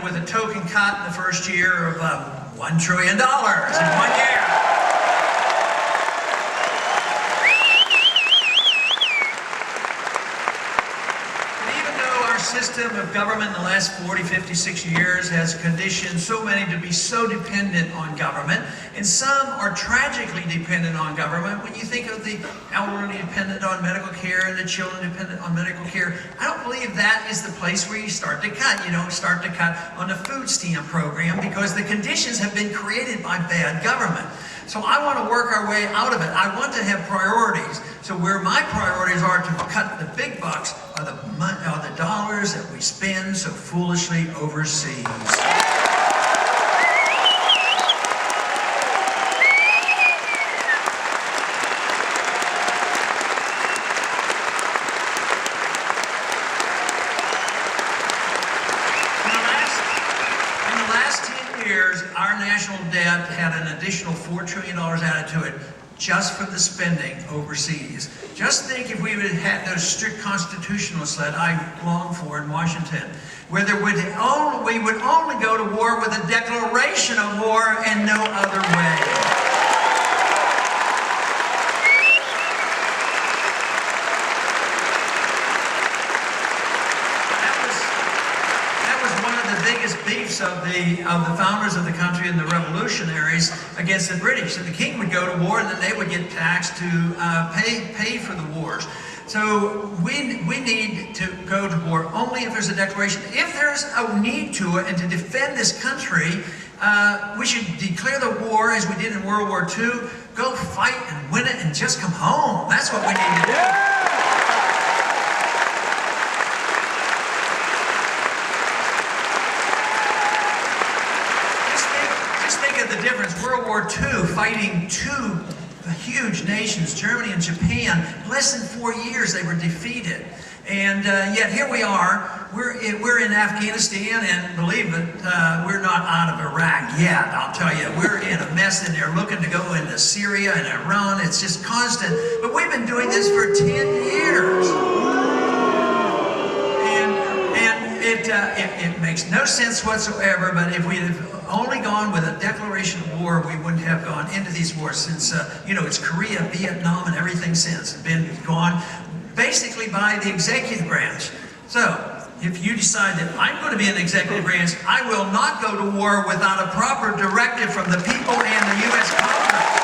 with a token cut in the first year of $1 trillion in 1 year. System of government in the last 40, 50, 60 years has conditioned so many to be so dependent on government, and some are tragically dependent on government. When you think of the elderly dependent on medical care and the children dependent on medical care, I don't believe that is the place where you start to cut. You don't start to cut on the food stamp program because the conditions have been created by bad government. So I want to work our way out of it. I want to have priorities. So where my priorities are to cut the big bucks are the dollars that we spend so foolishly overseas. Our national debt had an additional $4 trillion added to it just for the spending overseas. Just think if we would have had those strict constitutionalists that I long for in Washington, where we would only go to war with a declaration of war and no other way. Beefs of the founders of the country and the revolutionaries against the British. And the king would go to war, and then they would get taxed to pay for the wars. So we need to go to war only if there's a declaration. If there's a need to it and to defend this country, we should declare the war as we did in World War II. Go fight and win it and just come home. That's what we need to do. The difference, World War II, fighting two huge nations, Germany and Japan, less than 4 years they were defeated. And yet here we are, we're in Afghanistan, and believe it, we're not out of Iraq yet, I'll tell you. We're in a mess in there, looking to go into Syria and Iran. It's just constant. But we've been doing this for 10 years. It makes no sense whatsoever, but if we had only gone with a declaration of war, we wouldn't have gone into these wars since, it's Korea, Vietnam, and everything since been gone basically by the executive branch. So, if you decide that I'm going to be an executive branch, I will not go to war without a proper directive from the people and the U.S. Congress.